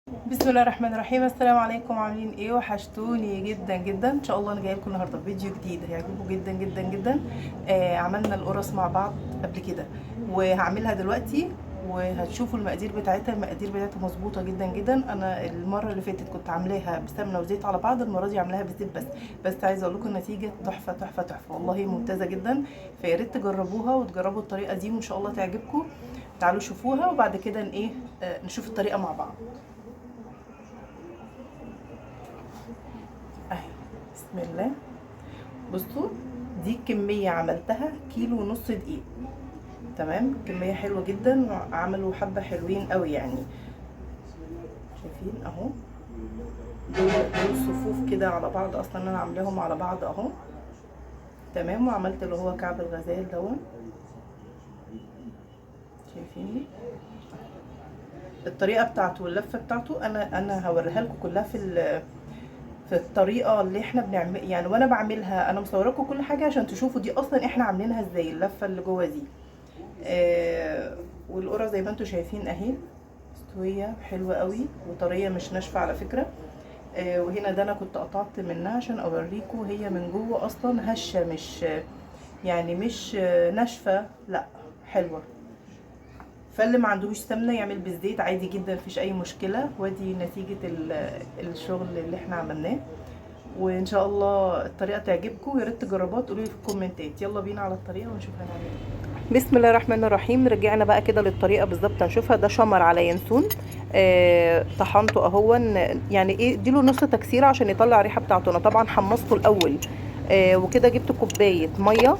بسم الله الرحمن الرحيم. السلام عليكم، عاملين ايه؟ وحشتوني جدا جدا. ان شاء الله انا جايه لكم النهارده بفيديو جديد هيعجبكم جدا جدا جدا. عملنا القرص مع بعض قبل كده وهعملها دلوقتي وهتشوفوا المقادير بتاعتها. المقادير بتاعتها مظبوطه جدا جدا. انا المره اللي فاتت كنت عاملاها بسمنه وزيت على بعض، المره دي عاملاها بزيت بس عايزه اقول لكم النتيجه تحفه تحفه تحفه، والله ممتازه جدا. فيا ريت تجربوها وتجربوا الطريقه دي وان شاء الله تعجبكم. تعالوا شوفوها وبعد كده ايه نشوف الطريقه مع بعض. اهي، بسم الله. بصوا، دي كمية عملتها كيلو ونص دقيق. تمام، كمية حلوة جدا وعملوا حبة حلوين قوي يعني. شايفين اهو، دول صفوف كده على بعض، اصلا انا عاملاهم على بعض اهو. تمام، وعملت اللي هو كعب الغزال دوت. شايفيني الطريقة بتاعته واللفة بتاعته، انا هوريها لكم كلها في الطريقه اللي احنا بنعمل يعني. وانا بعملها انا مصوره لكم كل حاجه عشان تشوفوا دي اصلا احنا عاملينها ازاي، اللفه اللي جوه دي. والقرى زي ما انتم شايفين اهي، مستويه حلوه قوي وطريه مش ناشفه على فكره. وهنا ده انا كنت قطعت منها عشان اوريكم، هي من جوه اصلا هشه، مش يعني مش ناشفه، لا حلوه. فاللي ما عندهوش سمنه يعمل بالزيت عادي جدا، مفيش اي مشكله. ودي نتيجه الشغل اللي احنا عملناه، وان شاء الله الطريقه تعجبكم. يا ريت تجربوها تقولوا لي في الكومنتات. يلا بينا على الطريقه ونشوف هنعمل ايه. بسم الله الرحمن الرحيم. رجعنا بقى كده للطريقه بالظبط هنشوفها. ده شمر على ينسون، طحنته اهو، يعني ايه، اديله نص تكسيره عشان يطلع الريحه بتاعته. انا طبعا حمصته الاول. وكده جبت كوبايه ميه،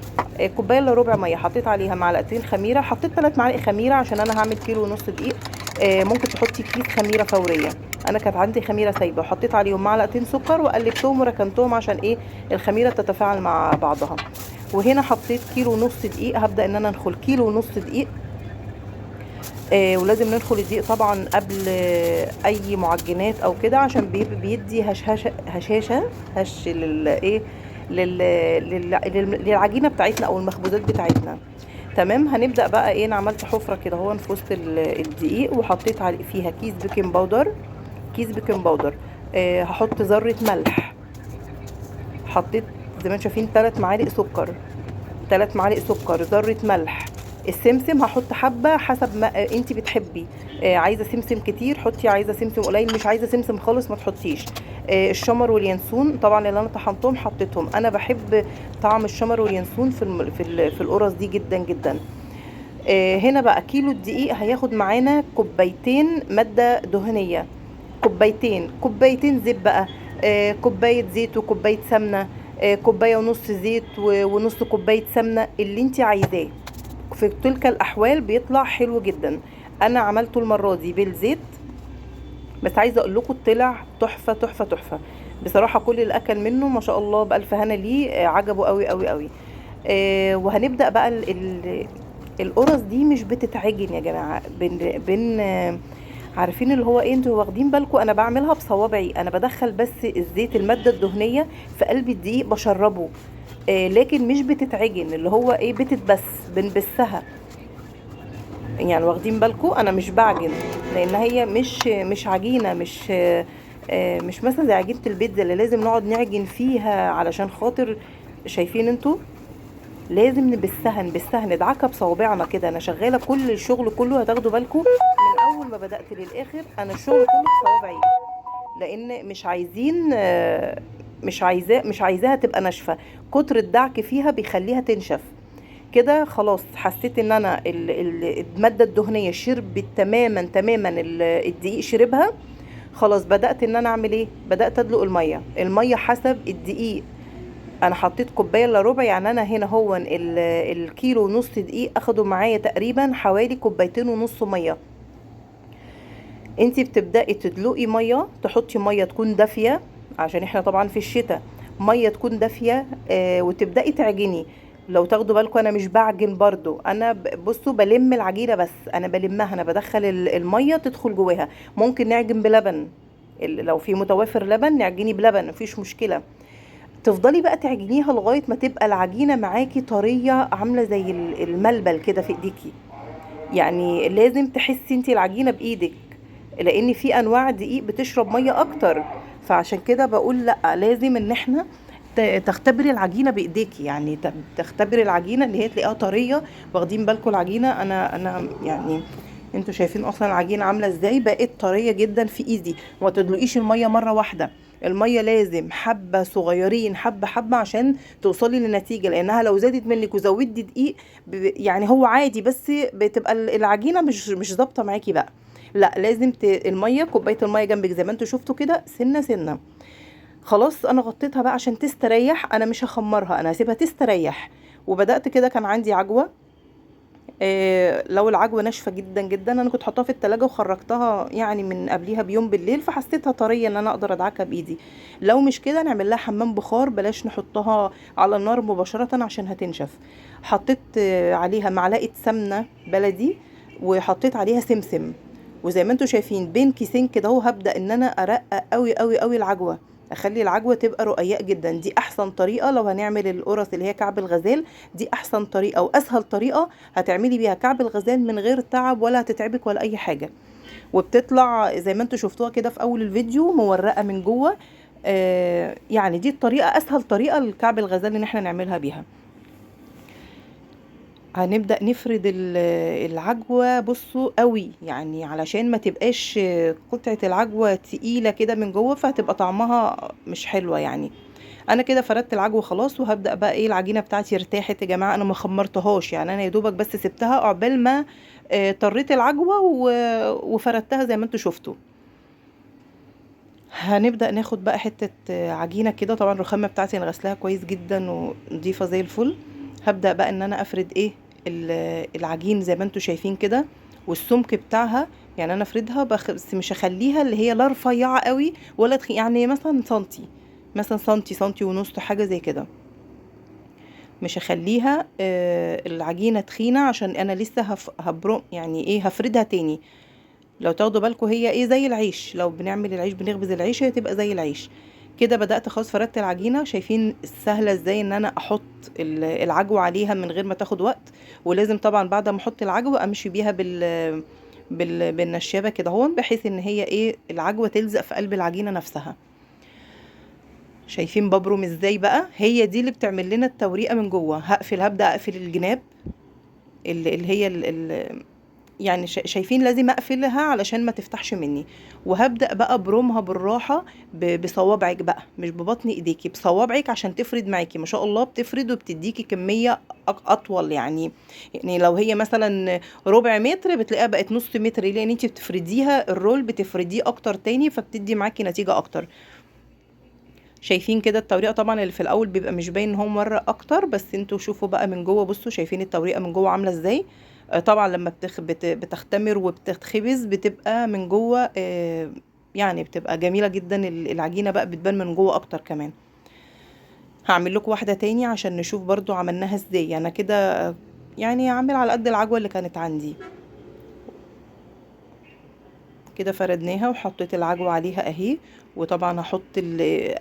كوبايه الا ربع ميه، حطيت عليها معلقتين خميره، حطيت 3 معالق خميره عشان انا هعمل كيلو ونص دقيق. ممكن تحطي كيس خميره فوريه، انا كانت عندي خميره سايبه، وحطيت عليهم معلقتين سكر وقلبتهم وركنتهم عشان ايه، الخميره تتفاعل مع بعضها. وهنا حطيت كيلو ونص دقيق، هبدا ان انا انخل كيلو ونص دقيق. ولازم ندخل الدقيق طبعا قبل اي معجنات او كده، عشان بيدي هشاشه هش للايه، للعجينه بتاعتنا او المخبوزات بتاعتنا. تمام، هنبدا بقى ايه. انا عملت حفره كده هو في وسط الدقيق، وحطيت فيها كيس بيكنج باودر، كيس بيكنج باودر. هحط ذره ملح. حطيت زي ما انتم شايفين 3 معالق سكر، 3 معالق سكر، ذره ملح. السمسم هحط حبه حسب ما انت بتحبي. عايزه سمسم كتير حطي، عايزه سمسم قليل، مش عايزه سمسم خالص ما تحطيش. الشمر واليانسون طبعا اللي انا طحنتهم حطيتهم. انا بحب طعم الشمر واليانسون في القرص دي جدا جدا. هنا بقى كيلو الدقيق هياخد معانا كوبايتين ماده دهنيه، كوبايتين زيت بقى، كوبايه زيت وكوبايه سمنه، كوبايه ونص زيت ونص كوبايه سمنه، اللي انت عايزاه. في تلك الاحوال بيطلع حلو جدا. انا عملته المره دي بالزيت، بس عايزه اقول لكم طلع تحفه تحفه تحفه بصراحه. كل اللي اكل منه ما شاء الله بالف هنا ليه، عجبه قوي قوي قوي. وهنبدا بقى القرص دي مش بتتعجن يا جماعه. عارفين اللي هو ايه، انتوا واخدين بالكم انا بعملها بصوابعي. انا بدخل بس الزيت، الماده الدهنيه في قلب الدقيق بشربه. لكن مش بتتعجن، اللي هو ايه، بنبسها يعني. واخدين بالكم انا مش بعجن، لان هي مش عجينه، مش مثلا زي عجينه البيتزا اللي لازم نقعد نعجن فيها علشان خاطر. شايفين انتوا، لازم نبسها ندعكها بصوابعنا كده. انا شغاله كل الشغل كله، هتاخدوا بالكم من اول ما بدات للاخر انا الشغل كله بصوابعي، لان مش عايزين مش عايزاها تبقى ناشفه. كتر الدعك فيها بيخليها تنشف كده. خلاص حسيت ان انا الماده الدهنيه شربت تماما تماما، الدقيق شربها. خلاص بدات ان انا اعمل ايه، بدات ادلق الميه حسب الدقيق. انا حطيت كوبايه الا ربع، يعني انا هنا هو الكيلو ونص دقيق اخدوا معايا تقريبا حوالي كوبايتين ونص ميه. انتي بتبداي تدلقي ميه، تحطي ميه تكون دافيه عشان احنا طبعا في الشتاء، ميه تكون دافيه. وتبداي تعجني. لو تاخدوا بالكم انا مش بعجن برضو، انا بصوا بلم العجينه، بس انا بلمها، انا بدخل الميه تدخل جواها. ممكن نعجن بلبن، لو في متوافر لبن نعجني بلبن مفيش مشكله. تفضلي بقى تعجنيها لغايه ما تبقى العجينه معاكي طريه، عامله زي الملبل كده في ايديكي. يعني لازم تحسي انتي العجينه بايدك. لان في انواع دقيق بتشرب ميه اكتر. فعشان كده بقول لا، لازم ان احنا تختبري العجينه بايديكي، يعني تختبري العجينه اللي هي تلاقيها طريه. واخدين بالكم العجينه، انا يعني انتوا شايفين اصلا العجينه عامله ازاي، بقت طريه جدا في ايدي. وما تدلقيش الميه مره واحده، الميه لازم حبه صغيرين، حبه حبه، عشان توصلي للنتيجه. لانها لو زادت منك وزودتي دقيق يعني هو عادي، بس بتبقى العجينه مش ظابطه معاكي بقى. لا، لازم الميه، كوبايه الميه جنبك زي ما انتوا شفتوا كده، سنه سنه. خلاص انا غطيتها بقى عشان تستريح، انا مش هخمرها، انا هسيبها تستريح. وبدأت كده، كان عندي عجوة. لو العجوة ناشفة جدا جدا، انا كنت حطاها في التلاجة وخرجتها يعني من قبليها بيوم بالليل، فحسيتها طرية ان انا اقدر ادعكها بايدي. لو مش كده نعمل لها حمام بخار، بلاش نحطها على النار مباشرة عشان هتنشف. حطيت عليها معلقة سمنة بلدي، وحطيت عليها سمسم. وزي ما انتوا شايفين بين كيسين كده اهو، هبدأ ان انا ارقق قوي قوي قوي العجوة، اخلي العجوة تبقى رقيق جدا. دي احسن طريقة لو هنعمل القرص اللي هي كعب الغزال. دي احسن طريقة واسهل طريقة هتعملي بيها كعب الغزال من غير تعب، ولا هتتعبك ولا اي حاجة. وبتطلع زي ما انتوا شفتوها كده في اول الفيديو مورقة من جوه. يعني دي الطريقة، اسهل طريقة لكعب الغزال ان احنا نعملها بيها. هنبدأ نفرد العجوة، بصوا قوي يعني علشان ما تبقاش قطعة العجوة تقيلة كده من جوه، فهتبقى طعمها مش حلوة يعني. انا كده فردت العجوة خلاص، وهبدأ بقى ايه، العجينة بتاعتي ارتاحت يا جماعة، انا ما خمرتهاش يعني، انا يا دوبك بس سبتها عقبال ما طريت العجوة وفردتها زي ما انتوا شفتوا. هنبدأ ناخد بقى حتة عجينة كده، طبعا الرخامة بتاعتي انا غسلاها كويس جدا ونضيفة زي الفل. هبدأ بقى ان انا افرد ايه، العجين زي ما انتوا شايفين كده، والسمك بتاعها. يعني انا افردها بس مش هخليها اللي هي لا رفيعة قوي ولا يعني مثلا سنتي، مثلا سنتي سنتي ونص، حاجة زي كده. مش هخليها العجينة تخينة، عشان انا لسه هبرم يعني ايه، هفردها تاني. لو تاخدوا بالكم هي ايه، زي العيش، لو بنعمل العيش بنخبز العيش، هي تبقى زي العيش كده. بدأت خلاص فردت العجينة، شايفين سهلة ازاي ان انا احط العجوة عليها من غير ما تاخد وقت. ولازم طبعا بعد ما احط العجوة امشي بيها بالنشابة كده هون، بحيث ان هي ايه، العجوة تلزق في قلب العجينة نفسها. شايفين ببرم ازاي بقى، هي دي اللي بتعمل لنا التوريقة من جوه. هبدأ اقفل الجناب، اللي هي يعني شايفين لازم اقفلها علشان ما تفتحش مني. وهبدأ بقى برومها بالراحة، بصوابعك بقى، مش ببطن ايديكي، بصوابعك، عشان تفرد معاكي ما شاء الله، بتفرد وبتديكي كمية اطول يعني. يعني لو هي مثلا ربع متر، بتلاقيها بقت نص متر، لان انتي بتفرديها الرول، بتفرديه اكتر تاني، فبتدي معاكي نتيجة اكتر. شايفين كده التوريقه، طبعا اللي في الاول بيبقى مش باين ان هو مره اكتر، بس انتوا شوفوا بقى من جوه، بصوا شايفين التوريقه من جوه عامله ازاي. طبعا لما بتختمر وبتتخبز بتبقى من جوه يعني بتبقى جميله جدا، العجينه بقى بتبان من جوه اكتر كمان. هعمل لكم واحده تاني عشان نشوف برضو عملناها ازاي. انا كده يعني عامل على قد العجوه اللي كانت عندي كده. فردناها وحطيت العجوة عليها اهي. وطبعا هحط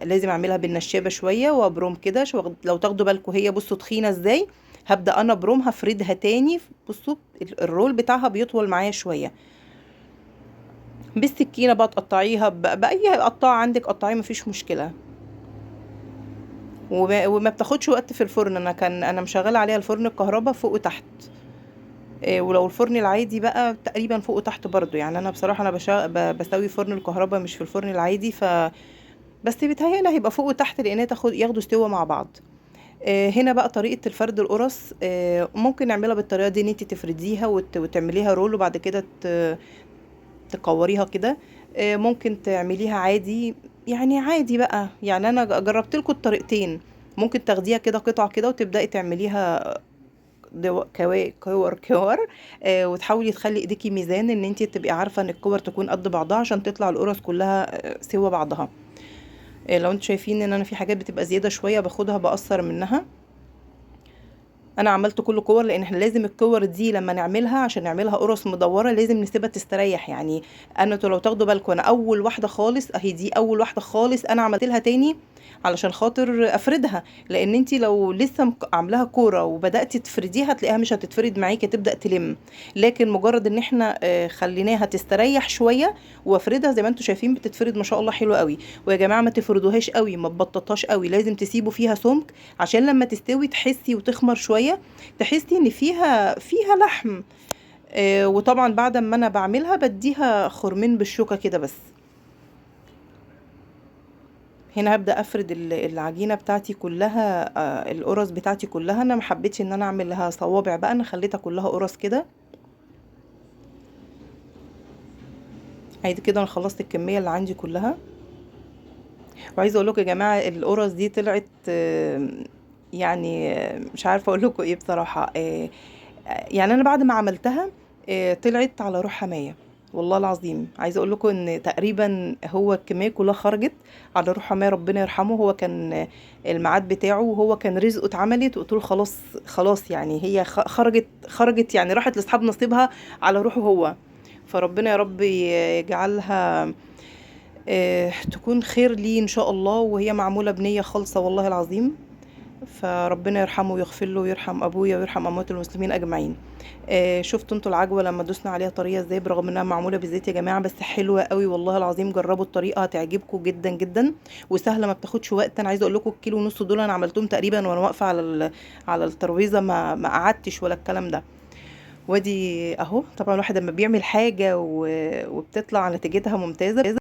لازم اعملها بالنشابة شوية وابرم كده. لو تاخدوا بالكم هي بصوا تخينة ازاي، هبدأ انا ابرم، هفردها تاني. بصوا الرول بتاعها بيطول معايا شوية. بالسكينة بقى تقطعيها بأي قطاعة عندك، قطعيه مفيش مشكلة. وما بتاخدش وقت في الفرن، انا مشغله عليها الفرن الكهرباء فوق وتحت. ولو الفرن العادي بقى تقريبا فوق وتحت برضو. يعني انا بصراحة انا بسوي فرن الكهرباء مش في الفرن العادي، بس بيتهيألي هيبقى فوق وتحت، لان ياخدوا استوى مع بعض. هنا بقى طريقة الفرد القرص. ممكن نعملها بالطريقة دي، ان انت تفرديها وتعمليها رول، وبعد كده تكوريها كده. ممكن تعمليها عادي، يعني عادي بقى. يعني انا جربت لكم الطريقتين. ممكن تاخديها كده قطع كده وتبدأي تعمليها كور. وتحاولي تخلي ايديكي ميزان، ان انت تبقي عارفة ان الكور تكون قد بعضها، عشان تطلع القرص كلها سوا بعضها. لو انتوا شايفين ان انا في حاجات بتبقى زيادة شوية باخدها بقصر منها. انا عملت كل كور، لان احنا لازم الكور دي لما نعملها، عشان نعملها قرص مدورة، لازم نسيبها تستريح يعني. انتوا لو تاخدوا بالكم، انا اول واحدة خالص اهي، دي اول واحدة خالص انا عملت لها تاني علشان خاطر افردها، لان انت لو لسه عاملاها كوره وبداتي تفرديها هتلاقيها مش هتتفرد معاكي، تبدا تلم. لكن مجرد ان احنا خليناها تستريح شويه وافردها زي ما انتم شايفين بتتفرد ما شاء الله حلو قوي. ويا جماعه ما تفردوهاش قوي، ما تبططهاش قوي، لازم تسيبوا فيها سمك عشان لما تستوي تحسي وتخمر شويه، تحسي ان فيها لحم. وطبعا بعد ما انا بعملها بديها خرمين بالشوكه كده بس. هنا هبدأ افرد العجينة بتاعتي كلها، القرص بتاعتي كلها. انا ما حبيتش ان انا اعمل لها صوابع بقى، انا خليتها كلها قرص كده. عادي كده انا خلصت الكمية اللي عندي كلها. وعايزه اقول لكم يا جماعة القرص دي طلعت يعني مش عارفة اقول لكم ايه بصراحة. يعني انا بعد ما عملتها طلعت على روح حماية. والله العظيم عايزه اقول لكم ان تقريبا هو الكميه كلها خرجت على روح حماية، ربنا يرحمه. هو كان الميعاد بتاعه وهو كان رزقه اتعملت، وقلت له خلاص خلاص يعني هي خرجت يعني راحت لاصحاب نصيبها على روحه هو. فربنا يا رب يجعلها تكون خير لي ان شاء الله، وهي معموله بنيه خالصه والله العظيم. فربنا يرحمه ويغفر له ويرحم ابويا ويرحم اموات المسلمين اجمعين. شفتوا انتوا العجوه لما دوسنا عليها طريه ازاي، برغم انها معموله بالزيت يا جماعه، بس حلوه قوي والله العظيم. جربوا الطريقه هتعجبكم جدا جدا وسهله، ما بتاخدش وقت. انا عايزه اقول لكم الكيلو ونص دول انا عملتهم تقريبا وانا واقفه على الترابيزه، ما قعدتش ولا الكلام ده. وادي اهو. طبعا الواحد لما بيعمل حاجه وبتطلع نتيجتها ممتازه